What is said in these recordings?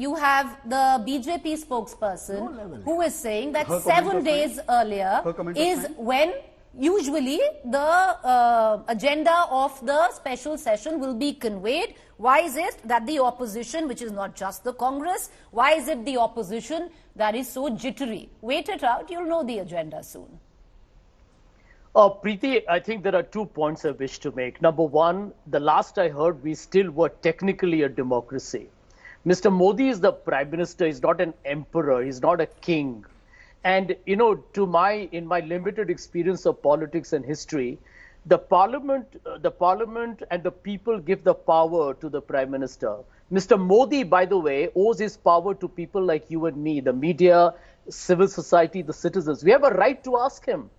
you have the BJP spokesperson who is saying that 7 days earlier is when usually the agenda of the special session will be conveyed. Why is it that the opposition, which is not just the Congress, why is it the opposition that is so jittery? Wait it out, you'll know the agenda soon. Preeti, I think there are 2 points I wish to make. Number one, the last I heard, we still were technically a democracy. Mr. Modi is the Prime Minister, he's not an emperor, he's not a king. And, you know, in my limited experience of politics and history, the parliament and the people give the power to the Prime Minister. Mr. Modi, by the way, owes his power to people like you and me, the media, civil society, the citizens. We have a right to ask him.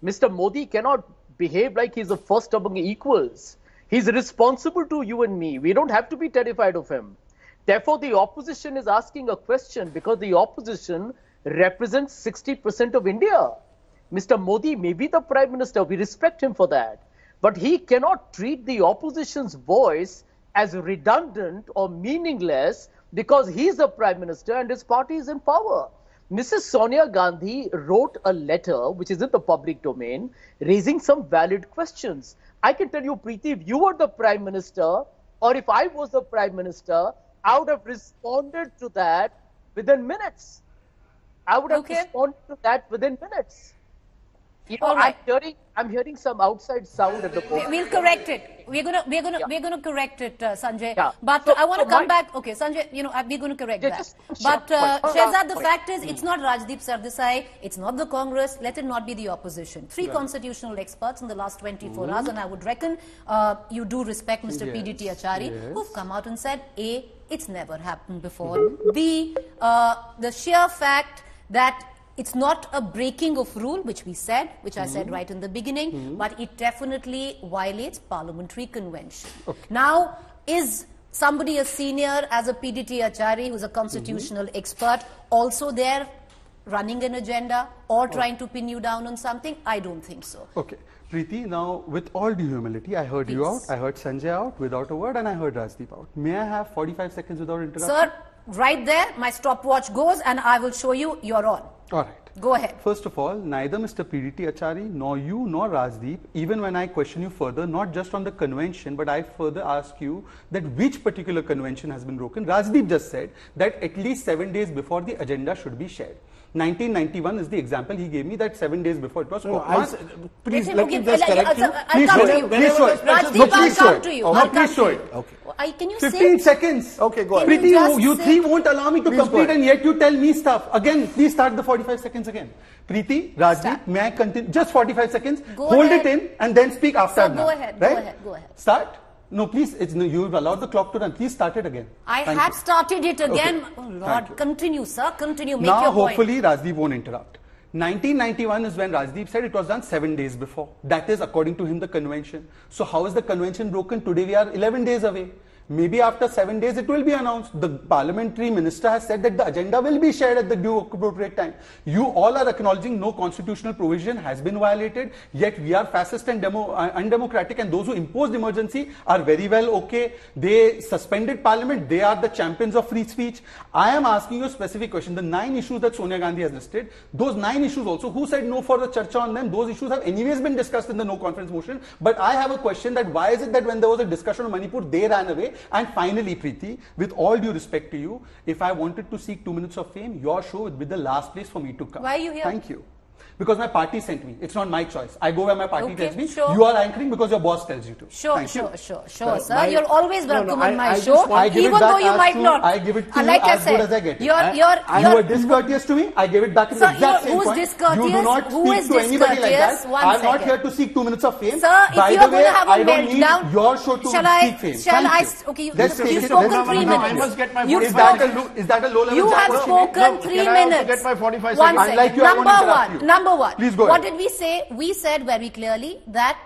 Mr. Modi cannot behave like he's the first among equals. He's responsible to you and me. We don't have to be terrified of him. Therefore, the opposition is asking a question because the opposition represents 60% of India. Mr. Modi may be the Prime Minister. We respect him for that. But he cannot treat the opposition's voice as redundant or meaningless because he's the Prime Minister and his party is in power. Mrs. Sonia Gandhi wrote a letter, which is in the public domain, raising some valid questions. I can tell you, Preeti, if you were the Prime Minister, or if I was the Prime Minister, I would have responded to that within minutes. I would have responded to that within minutes. You know, right. I'm hearing some outside sound at the moment. We'll correct it. We're gonna correct it, Sanjay. Yeah. But So, I want to come back. Okay, Sanjay, you know, we're going to correct that. But Shehzad, the fact is, it's not Rajdeep Sardesai, it's not the Congress. Let it not be the opposition. 3 constitutional experts in the last 24 hours, and I would reckon you do respect Mr. PDT Achari, who've come out and said, A, it's never happened before. B, the sheer fact that it's not a breaking of rule, which we said, which I said right in the beginning, but it definitely violates parliamentary convention. Now, is somebody as senior as a PDT Achari, who's a constitutional expert, also there running an agenda or trying to pin you down on something? I don't think so. Okay. Preeti, now with all due humility, I heard you out, I heard Sanjay out without a word, and I heard Rajdeep out. May I have 45 seconds without interruption? Sir, right there, my stopwatch goes and I will show you you're on. All right. Go ahead. First of all, neither Mr. PDT Achari, nor you, nor Rajdeep, even when I question you further, not just on the convention, but I further ask you that which particular convention has been broken. Rajdeep just said that at least 7 days before the agenda should be shared. 1991 is the example he gave me, that 7 days before it was. Please let me just correct you. Please show it. Please show it. Rajdeep, I'll come to you. No, please show it. Okay. Can you 15 say? seconds. Okay, go ahead. Preeti, you three won't allow me to Please complete and yet you tell me stuff. Again, please start the 45 seconds again. Preeti, Rajdeep, may I continue? Just 45 seconds. Hold it in and then speak after I'm done. Go ahead, right? go ahead. Start? No, please, you've allowed the clock to run. Please start it again. I have started it again. Okay. Oh, Lord, continue, sir. Continue. Make now, your point. hopefully, Rajdeep won't interrupt. 1991 is when Rajdeep said it was done 7 days before. That is, according to him, the convention. So how is the convention broken? Today we are 11 days away. Maybe after 7 days it will be announced. The parliamentary minister has said that the agenda will be shared at the due appropriate time. You all are acknowledging no constitutional provision has been violated, yet we are fascist and undemocratic, and those who imposed emergency are very well okay. They suspended parliament. They are the champions of free speech. I am asking you a specific question. The 9 issues that Sonia Gandhi has listed, those 9 issues also, who said no for the Charcha on them? Those issues have anyways been discussed in the no conference motion. But I have a question that why is it that when there was a discussion on Manipur, they ran away? And finally, Preeti, with all due respect to you, if I wanted to seek 2 minutes of fame, your show would be the last place for me to come. Why are you here? Thank you. Because my party sent me. It's not my choice. I go where my party tells me. Sure. You are anchoring because your boss tells you to. Sure, sir. You're always welcome on my show, even though you might not. I give it to you like as I good as I get it. You were discourteous to me. I gave it back in the exact same point. You do not speak to anybody like that. I'm not here to seek 2 minutes of fame. Sir, if you're going to have a meltdown, your show to seek fame. Shall I? Okay, you've spoken 3 minutes. I must get my Is that a low level? You have spoken 3 minutes. Get my 45 seconds. Unlike you, I won't interrupt you. Number one. Please go What ahead. did we say? We said very clearly that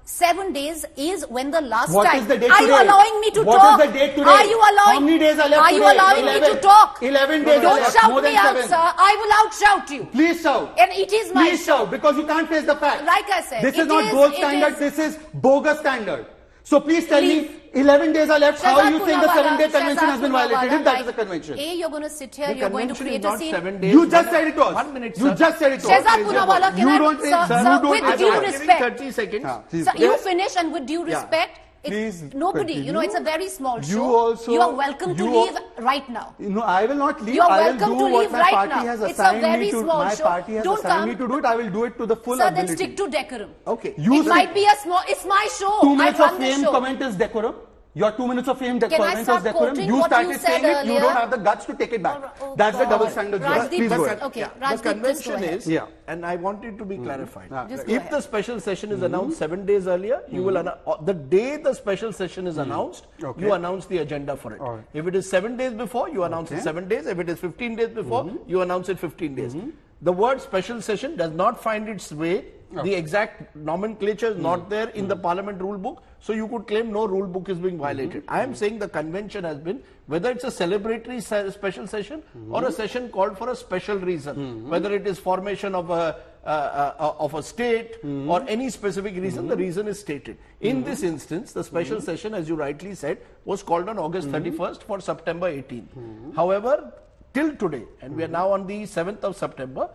7 days is when the last what time. Is the date are today? you allowing me to what talk? What is the date today? Are you allowing? How many days are left Are you today? allowing 11, me to talk? 11 days Don't are left. shout More me than out, 7. sir. I will outshout you. Please shout. And it is my Please show. shout because you can't face the facts. Like I said, this is not gold standard. This is bogus standard. So please tell me, 11 days are left. How Shehzad are you saying the 7-day convention Shehzad has been violated? If that is the like, convention. You're going to sit here, The you're going to convention create is a not scene. 7 days. You just said it was. 1 minute, You sir. just said it was. Shehzad Poonawalla, can You I, don't- sir, sir, sir, you don't- with I due don't- Giving respect. 30 seconds. Please. Sir, you Yes. finish, and with due respect, Please, nobody, continue. you know, it's a very small show. You also- you are welcome to you leave al- right now. No, I will not leave. You're I will welcome do to what leave my right party now. has It's a assigned very me to. small My show. party has Don't assigned come. me to do it. I will do it to the full Sir, ability. then stick to decorum. Okay. It might be a small, it's my show. 2 I minutes of run the fame show. comment is decorum. Your 2 minutes of fame Can I comment start was decorum. quoting You what started you said saying it. You earlier? don't have the guts to take it back. Oh, That's the God. double standard. you have. Rajdeep, Please go but- ahead. okay. The Rajdeep, just go convention ahead. is, Yeah. and I want it to be clarified. Just go If ahead. the special session is announced 7 days earlier, you will the day the special session is announced, Okay. you announce the agenda for it. All right. If it is 7 days before, you announce it 7 days. If it is 15 days before, you announce it 15 days. The word special session does not find its way. The exact nomenclature is not there in the parliament rule book, so you could claim no rule book is being violated. I am saying the convention has been, whether it's a celebratory special session or a session called for a special reason, whether it is formation of a state or any specific reason, the reason is stated. In this instance, the special session, as you rightly said, was called on August 31st for September 18th. However, till today, and we are now on the 7th of September,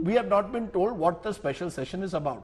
we have not been told what the special session is about.